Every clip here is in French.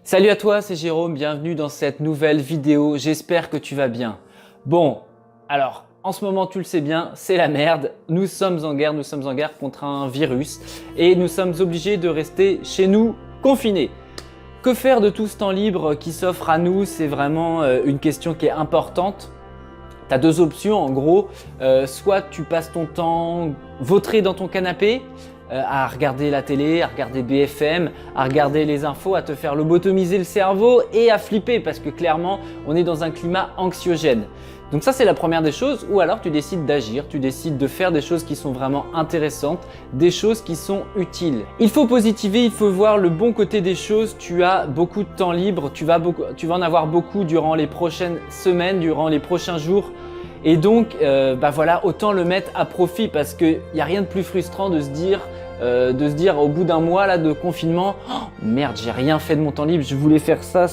Salut à toi, c'est Jérôme, bienvenue dans cette nouvelle vidéo, j'espère que tu vas bien. Bon, alors, en ce moment tu le sais bien, c'est la merde, nous sommes en guerre contre un virus et nous sommes obligés de rester chez nous confinés. Que faire de tout ce temps libre qui s'offre à nous? C'est vraiment une question qui est importante. Tu as deux options en gros, soit tu passes ton temps vautré dans ton canapé, à regarder la télé, à regarder BFM, à regarder les infos, à te faire lobotomiser le cerveau et à flipper parce que clairement on est dans un climat anxiogène. Donc ça c'est la première des choses, ou alors tu décides d'agir, tu décides de faire des choses qui sont vraiment intéressantes, des choses qui sont utiles. Il faut positiver, il faut voir le bon côté des choses, tu as beaucoup de temps libre, tu vas en avoir beaucoup durant les prochaines semaines, durant les prochains jours. Et donc, voilà, autant le mettre à profit parce qu'il n'y a rien de plus frustrant de se dire au bout d'un mois là, de confinement, oh, merde, j'ai rien fait de mon temps libre, je voulais faire ça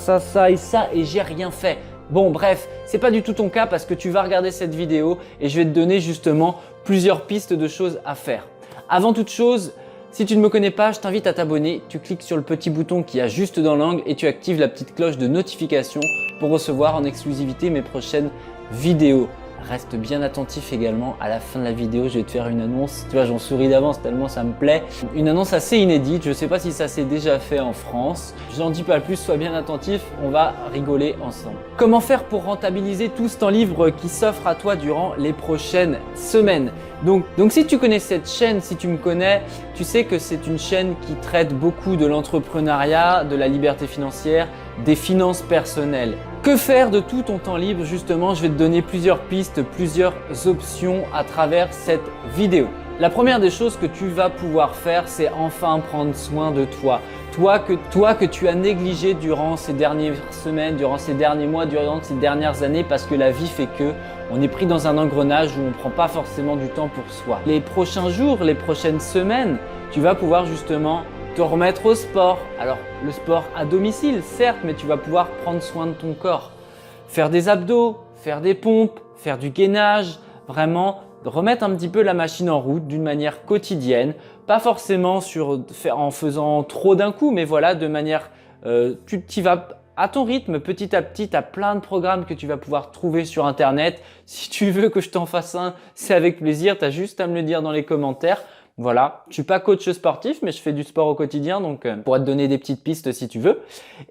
et j'ai rien fait. Bon, bref, c'est pas du tout ton cas parce que tu vas regarder cette vidéo et je vais te donner justement plusieurs pistes de choses à faire. Avant toute chose, si tu ne me connais pas, je t'invite à t'abonner. Tu cliques sur le petit bouton qui est juste dans l'angle et tu actives la petite cloche de notification pour recevoir en exclusivité mes prochaines vidéos. Reste bien attentif également, à la fin de la vidéo, je vais te faire une annonce. Tu vois, j'en souris d'avance tellement ça me plaît. Une annonce assez inédite, je ne sais pas si ça s'est déjà fait en France. Je n'en dis pas plus, sois bien attentif, on va rigoler ensemble. Comment faire pour rentabiliser tout ce temps libre qui s'offre à toi durant les prochaines semaines? Donc si tu connais cette chaîne, si tu me connais, tu sais que c'est une chaîne qui traite beaucoup de l'entrepreneuriat, de la liberté financière, des finances personnelles. Que faire de tout ton temps libre? Justement, je vais te donner plusieurs pistes, plusieurs options à travers cette vidéo. La première des choses que tu vas pouvoir faire, c'est enfin prendre soin de toi. Toi que tu as négligé durant ces dernières semaines, durant ces derniers mois, durant ces dernières années parce que la vie fait que on est pris dans un engrenage où on ne prend pas forcément du temps pour soi. Les prochains jours, les prochaines semaines, tu vas pouvoir justement te remettre au sport. Alors le sport à domicile certes, mais tu vas pouvoir prendre soin de ton corps. Faire des abdos, faire des pompes, faire du gainage, vraiment remettre un petit peu la machine en route d'une manière quotidienne. Pas forcément en faisant trop d'un coup, mais voilà, de manière, tu vas à ton rythme, petit à petit, tu as plein de programmes que tu vas pouvoir trouver sur internet. Si tu veux que je t'en fasse un, c'est avec plaisir, tu as juste à me le dire dans les commentaires. Voilà, je suis pas coach sportif, mais je fais du sport au quotidien, donc je pourrais te donner des petites pistes si tu veux.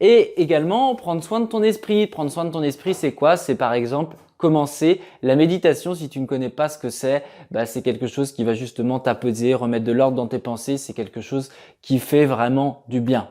Et également, prendre soin de ton esprit. Prendre soin de ton esprit, c'est quoi? C'est par exemple commencer la méditation. Si tu ne connais pas ce que c'est quelque chose qui va justement t'apaiser, remettre de l'ordre dans tes pensées. C'est quelque chose qui fait vraiment du bien.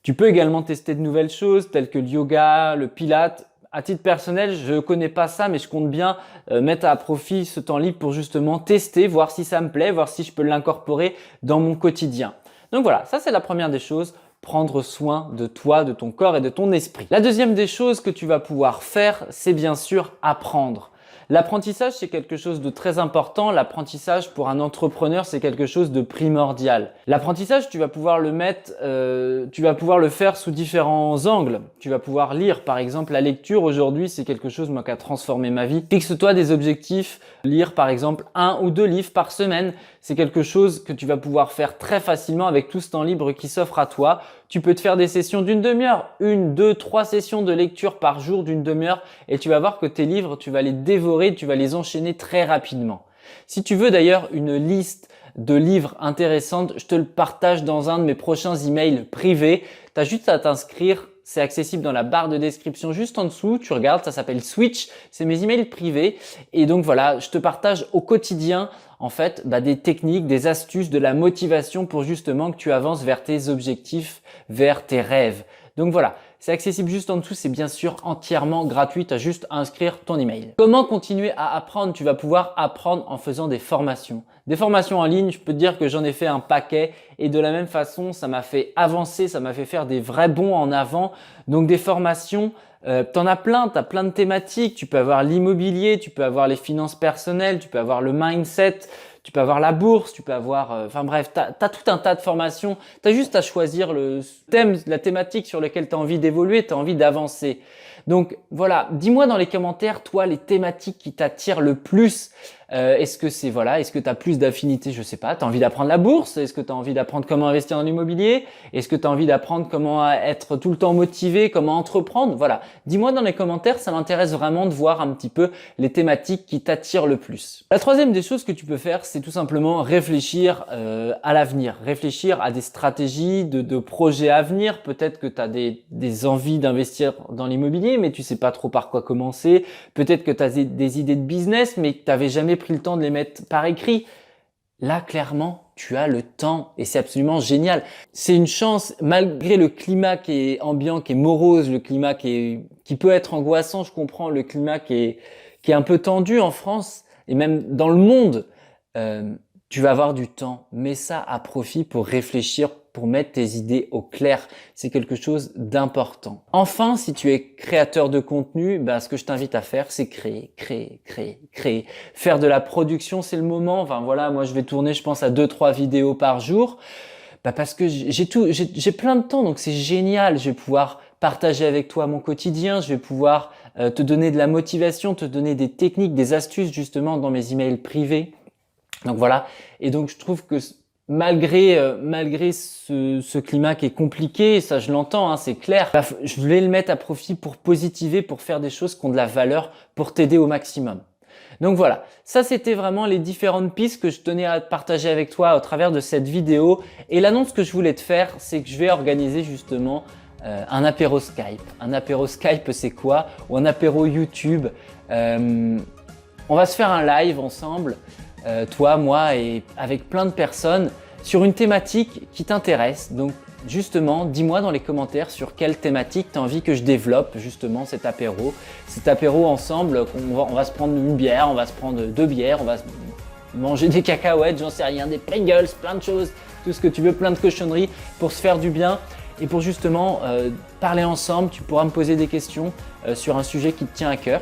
Tu peux également tester de nouvelles choses telles que le yoga, le pilates. À titre personnel, je connais pas ça, mais je compte bien mettre à profit ce temps libre pour justement tester, voir si ça me plaît, voir si je peux l'incorporer dans mon quotidien. Donc voilà, ça c'est la première des choses, prendre soin de toi, de ton corps et de ton esprit. La deuxième des choses que tu vas pouvoir faire, c'est bien sûr apprendre. L'apprentissage, c'est quelque chose de très important. L'apprentissage pour un entrepreneur, c'est quelque chose de primordial. L'apprentissage, tu vas pouvoir le faire sous différents angles. Tu vas pouvoir lire, par exemple, la lecture. Aujourd'hui, c'est quelque chose qui a transformé ma vie. Fixe-toi des objectifs. Lire, par exemple, 1 ou 2 livres par semaine. C'est quelque chose que tu vas pouvoir faire très facilement avec tout ce temps libre qui s'offre à toi. Tu peux te faire des sessions d'une demi-heure, 1, 2, 3 sessions de lecture par jour d'une demi-heure et tu vas voir que tes livres, tu vas les dévorer, tu vas les enchaîner très rapidement. Si tu veux d'ailleurs une liste de livres intéressantes, je te le partage dans un de mes prochains emails privés. Tu as juste à t'inscrire. C'est accessible dans la barre de description juste en dessous. Tu regardes, ça s'appelle Switch. C'est mes emails privés. Et donc voilà, je te partage au quotidien en fait des techniques, des astuces, de la motivation pour justement que tu avances vers tes objectifs, vers tes rêves. Donc voilà, c'est accessible juste en dessous, c'est bien sûr entièrement gratuit, tu as juste à inscrire ton email. Comment continuer à apprendre? Tu vas pouvoir apprendre en faisant des formations. Des formations en ligne, je peux te dire que j'en ai fait un paquet et de la même façon, ça m'a fait avancer, ça m'a fait faire des vrais bonds en avant. Donc des formations, t'en as plein, tu as plein de thématiques, tu peux avoir l'immobilier, tu peux avoir les finances personnelles, tu peux avoir le mindset, tu peux avoir la bourse, tu peux avoir… enfin bref, tu as tout un tas de formations. Tu as juste à choisir le thème, la thématique sur laquelle tu as envie d'évoluer, tu as envie d'avancer. Donc voilà, dis-moi dans les commentaires, toi, les thématiques qui t'attirent le plus. Est-ce que c'est voilà, est-ce que tu as plus d'affinités, je sais pas, tu as envie d'apprendre la bourse, est-ce que tu as envie d'apprendre comment investir dans l'immobilier, est-ce que tu as envie d'apprendre comment être tout le temps motivé, comment entreprendre, voilà. Dis-moi dans les commentaires, ça m'intéresse vraiment de voir un petit peu les thématiques qui t'attirent le plus. La troisième des choses que tu peux faire, c'est tout simplement réfléchir à l'avenir, réfléchir à des stratégies de projets à venir. Peut-être que tu as des envies d'investir dans l'immobilier, mais tu sais pas trop par quoi commencer. Peut-être que tu as des idées de business, mais que tu n'avais jamais pris le temps de les mettre par écrit. Là, clairement, tu as le temps et c'est absolument génial. C'est une chance, malgré le climat qui est ambiant, qui est morose, le climat qui peut être angoissant, je comprends, le climat qui est un peu tendu en France et même dans le monde. Tu vas avoir du temps, mets ça à profit pour réfléchir, pour mettre tes idées au clair. C'est quelque chose d'important. Enfin, si tu es créateur de contenu, ce que je t'invite à faire, c'est créer. Faire de la production, c'est le moment. Enfin voilà, moi je vais tourner, je pense, à 2-3 vidéos par jour. Parce que j'ai plein de temps, donc c'est génial. Je vais pouvoir partager avec toi mon quotidien, je vais pouvoir te donner de la motivation, te donner des techniques, des astuces justement dans mes emails privés. Donc voilà, et donc je trouve que malgré ce climat qui est compliqué, ça je l'entends, hein, c'est clair, je voulais le mettre à profit pour positiver, pour faire des choses qui ont de la valeur, pour t'aider au maximum. Donc voilà, ça c'était vraiment les différentes pistes que je tenais à partager avec toi au travers de cette vidéo. Et l'annonce que je voulais te faire, c'est que je vais organiser justement un apéro Skype. Un apéro Skype, c'est quoi? Ou un apéro YouTube. On va se faire un live ensemble. Toi, moi et avec plein de personnes sur une thématique qui t'intéresse. Donc justement, dis-moi dans les commentaires sur quelle thématique tu as envie que je développe justement cet apéro. Cet apéro ensemble, on va se prendre une bière, on va se prendre 2 bières, on va manger des cacahuètes, j'en sais rien, des Pringles, plein de choses, tout ce que tu veux, plein de cochonneries pour se faire du bien et pour justement parler ensemble. Tu pourras me poser des questions sur un sujet qui te tient à cœur.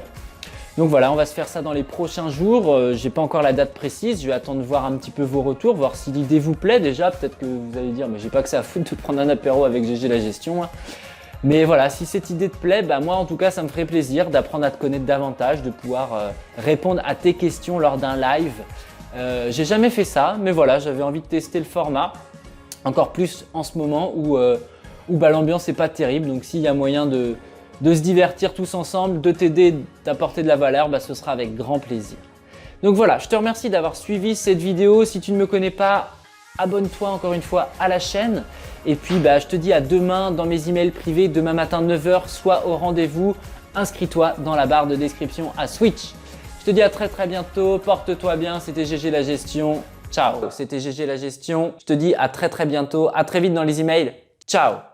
Donc voilà, on va se faire ça dans les prochains jours. J'ai pas encore la date précise, je vais attendre de voir un petit peu vos retours, voir si l'idée vous plaît déjà. Peut-être que vous allez dire, mais j'ai pas que ça à foutre de prendre un apéro avec GG la gestion. Hein. Mais voilà, si cette idée te plaît, moi en tout cas ça me ferait plaisir d'apprendre à te connaître davantage, de pouvoir répondre à tes questions lors d'un live. J'ai jamais fait ça, mais voilà, j'avais envie de tester le format. Encore plus en ce moment où l'ambiance n'est pas terrible, donc s'il y a moyen de se divertir tous ensemble, de t'aider, d'apporter de la valeur, ce sera avec grand plaisir. Donc voilà, je te remercie d'avoir suivi cette vidéo. Si tu ne me connais pas, abonne-toi encore une fois à la chaîne. Et puis je te dis à demain dans mes emails privés, demain matin 9 h, sois au rendez-vous. Inscris-toi dans la barre de description à Switch. Je te dis à très bientôt, porte-toi bien, c'était GG la gestion. Ciao, c'était GG la gestion. Je te dis à très bientôt, à très vite dans les emails. Ciao.